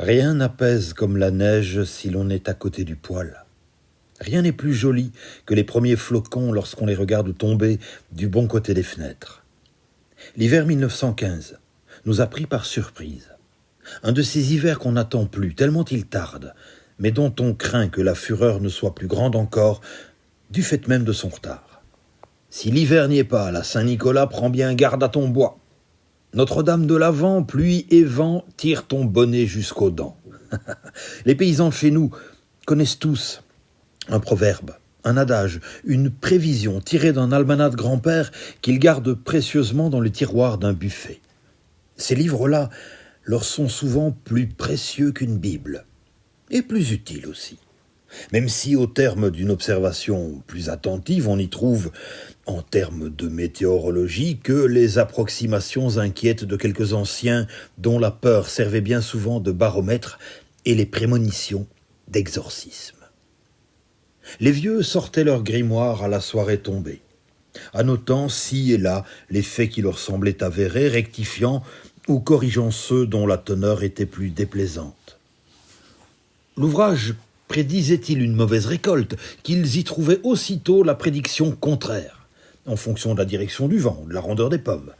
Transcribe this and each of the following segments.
Rien n'apaise comme la neige si l'on est à côté du poêle. Rien n'est plus joli que les premiers flocons lorsqu'on les regarde tomber du bon côté des fenêtres. L'hiver 1915 nous a pris par surprise. Un de ces hivers qu'on n'attend plus, tellement il tarde, mais dont on craint que la fureur ne soit plus grande encore, du fait même de son retard. Si l'hiver n'y est pas, la Saint-Nicolas prend bien garde à ton bois. Notre-Dame de l'Avent, pluie et vent, tire ton bonnet jusqu'aux dents. Les paysans de chez nous connaissent tous un proverbe, un adage, une prévision tirée d'un almanach de grand-père qu'ils gardent précieusement dans le tiroir d'un buffet. Ces livres-là leur sont souvent plus précieux qu'une Bible, et plus utiles aussi. Même si, au terme d'une observation plus attentive, on y trouve, en termes de météorologie, que les approximations inquiètes de quelques anciens dont la peur servait bien souvent de baromètre et les prémonitions d'exorcisme. Les vieux sortaient leur grimoire à la soirée tombée, annotant ci et là les faits qui leur semblaient avérés, rectifiant ou corrigeant ceux dont la teneur était plus déplaisante. L'ouvrage prédisait-il une mauvaise récolte, qu'ils y trouvaient aussitôt la prédiction contraire, en fonction de la direction du vent, de la rondeur des pommes.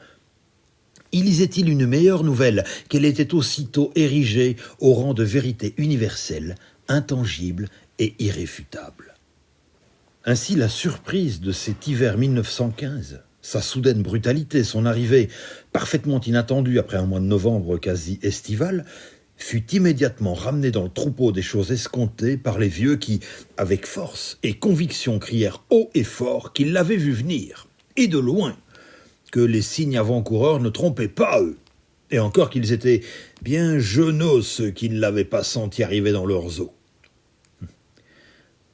Y lisait-il une meilleure nouvelle, qu'elle était aussitôt érigée au rang de vérité universelle, intangible et irréfutable. Ainsi, la surprise de cet hiver 1915, sa soudaine brutalité, son arrivée parfaitement inattendue après un mois de novembre quasi estival, fut immédiatement ramenée dans le troupeau des choses escomptées par les vieux qui, avec force et conviction, crièrent haut et fort qu'ils l'avaient vu venir, et de loin, que les signes avant-coureurs ne trompaient pas eux, et encore qu'ils étaient bien jenaux ceux qui ne l'avaient pas senti arriver dans leurs eaux.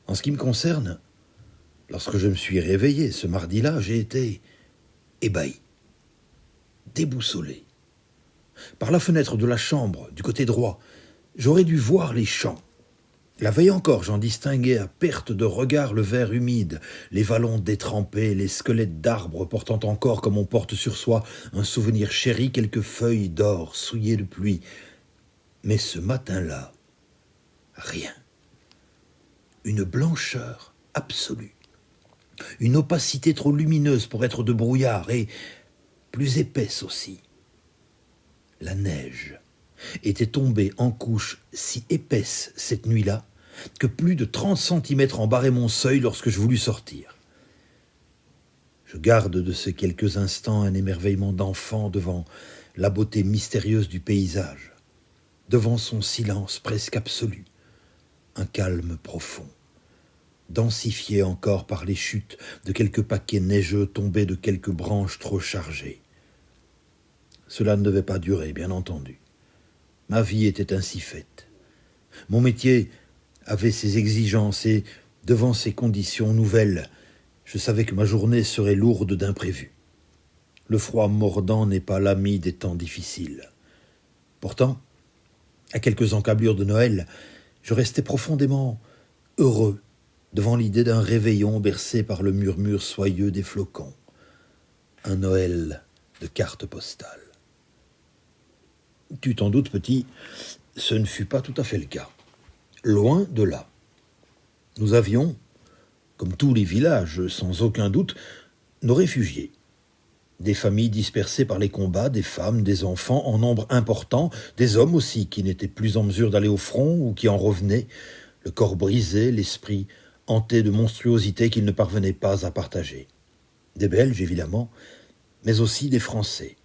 En ce qui me concerne, lorsque je me suis réveillé ce mardi-là, j'ai été ébahi, déboussolé. Par la fenêtre de la chambre, du côté droit, j'aurais dû voir les champs. La veille encore, j'en distinguais à perte de regard le vert humide, les vallons détrempés, les squelettes d'arbres portant encore, comme on porte sur soi, un souvenir chéri, quelques feuilles d'or souillées de pluie. Mais ce matin-là, rien. Une blancheur absolue. Une opacité trop lumineuse pour être de brouillard et plus épaisse aussi. La neige était tombée en couches si épaisses cette nuit-là que plus de 30 centimètres embarraient mon seuil lorsque je voulus sortir. Je garde de ces quelques instants un émerveillement d'enfant devant la beauté mystérieuse du paysage, devant son silence presque absolu, un calme profond, densifié encore par les chutes de quelques paquets neigeux tombés de quelques branches trop chargées. Cela ne devait pas durer, bien entendu. Ma vie était ainsi faite. Mon métier avait ses exigences et, devant ces conditions nouvelles, je savais que ma journée serait lourde d'imprévus. Le froid mordant n'est pas l'ami des temps difficiles. Pourtant, à quelques encablures de Noël, je restais profondément heureux devant l'idée d'un réveillon bercé par le murmure soyeux des flocons. Un Noël de cartes postales. Tu t'en doutes, petit, ce ne fut pas tout à fait le cas. Loin de là. Nous avions, comme tous les villages, sans aucun doute, nos réfugiés. Des familles dispersées par les combats, des femmes, des enfants en nombre important, des hommes aussi qui n'étaient plus en mesure d'aller au front ou qui en revenaient, le corps brisé, l'esprit hanté de monstruosités qu'ils ne parvenaient pas à partager. Des Belges, évidemment, mais aussi des Français.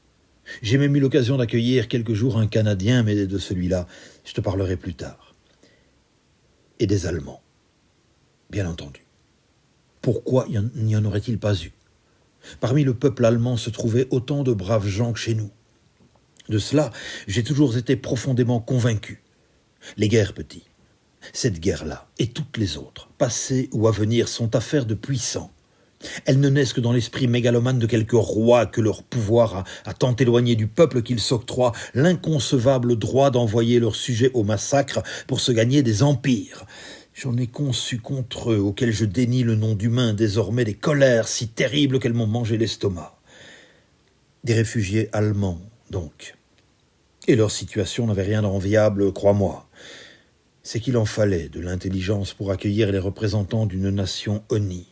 J'ai même eu l'occasion d'accueillir quelques jours un Canadien, mais de celui-là, je te parlerai plus tard. Et des Allemands, bien entendu. Pourquoi n'y en aurait-il pas eu? Parmi le peuple allemand se trouvaient autant de braves gens que chez nous. De cela, j'ai toujours été profondément convaincu. Les guerres, petit, cette guerre-là et toutes les autres, passées ou à venir, sont affaires de puissants. Elles ne naissent que dans l'esprit mégalomane de quelques rois que leur pouvoir a tant éloigné du peuple qu'ils s'octroient l'inconcevable droit d'envoyer leurs sujets au massacre pour se gagner des empires. J'en ai conçu contre eux, auxquels je dénie le nom d'humain désormais, des colères si terribles qu'elles m'ont mangé l'estomac. Des réfugiés allemands, donc. Et leur situation n'avait rien d'enviable, crois-moi. C'est qu'il en fallait de l'intelligence pour accueillir les représentants d'une nation honnie,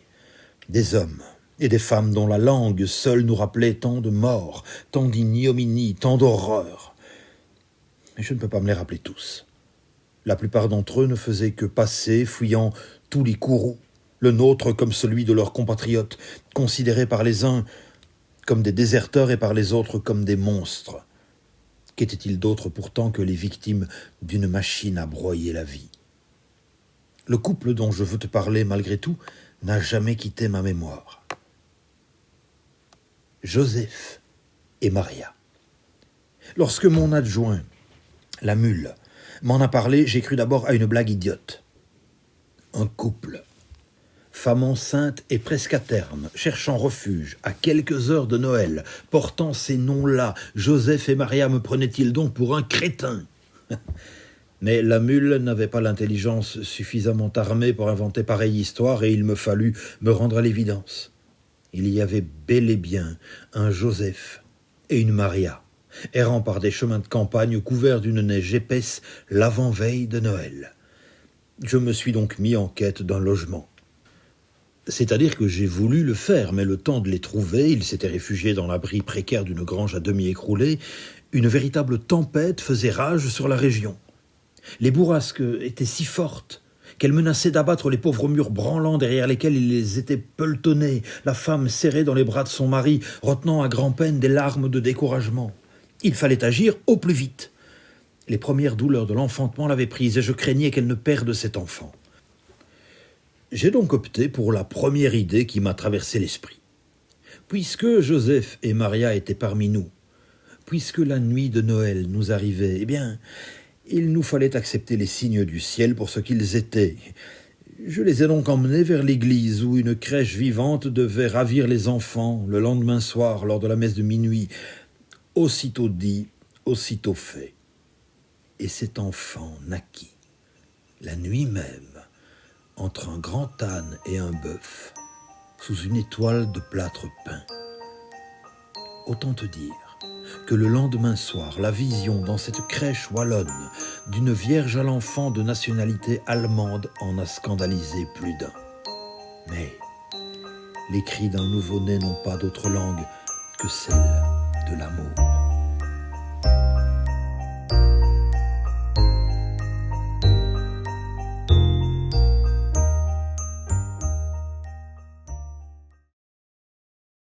des hommes et des femmes dont la langue seule nous rappelait tant de morts, tant d'ignominies, tant d'horreurs. Mais je ne peux pas me les rappeler tous. La plupart d'entre eux ne faisaient que passer, fuyant tous les courroux, le nôtre comme celui de leurs compatriotes, considérés par les uns comme des déserteurs et par les autres comme des monstres. Qu'était-il d'autre pourtant que les victimes d'une machine à broyer la vie? Le couple dont je veux te parler, malgré tout, n'a jamais quitté ma mémoire. Joseph et Maria. Lorsque mon adjoint, la mule, m'en a parlé, j'ai cru d'abord à une blague idiote. Un couple, femme enceinte et presque à terme, cherchant refuge à quelques heures de Noël, portant ces noms-là, Joseph et Maria, me prenaient-ils donc pour un crétin? Mais la mule n'avait pas l'intelligence suffisamment armée pour inventer pareille histoire, et il me fallut me rendre à l'évidence. Il y avait bel et bien un Joseph et une Maria, errant par des chemins de campagne couverts d'une neige épaisse l'avant-veille de Noël. Je me suis donc mis en quête d'un logement. C'est-à-dire que j'ai voulu le faire, mais le temps de les trouver, ils s'étaient réfugiés dans l'abri précaire d'une grange à demi écroulée, une véritable tempête faisait rage sur la région. Les bourrasques étaient si fortes qu'elles menaçaient d'abattre les pauvres murs branlants derrière lesquels ils étaient pelletonnés, la femme serrée dans les bras de son mari, retenant à grand-peine des larmes de découragement. Il fallait agir au plus vite. Les premières douleurs de l'enfantement l'avaient prise et je craignais qu'elle ne perde cet enfant. J'ai donc opté pour la première idée qui m'a traversé l'esprit. Puisque Joseph et Maria étaient parmi nous, puisque la nuit de Noël nous arrivait, eh bien, il nous fallait accepter les signes du ciel pour ce qu'ils étaient. Je les ai donc emmenés vers l'église où une crèche vivante devait ravir les enfants le lendemain soir lors de la messe de minuit. Aussitôt dit, aussitôt fait. Et cet enfant naquit, la nuit même, entre un grand âne et un bœuf, sous une étoile de plâtre peint. Autant te dire que le lendemain soir, la vision dans cette crèche wallonne d'une vierge à l'enfant de nationalité allemande en a scandalisé plus d'un. Mais les cris d'un nouveau-né n'ont pas d'autre langue que celle de l'amour.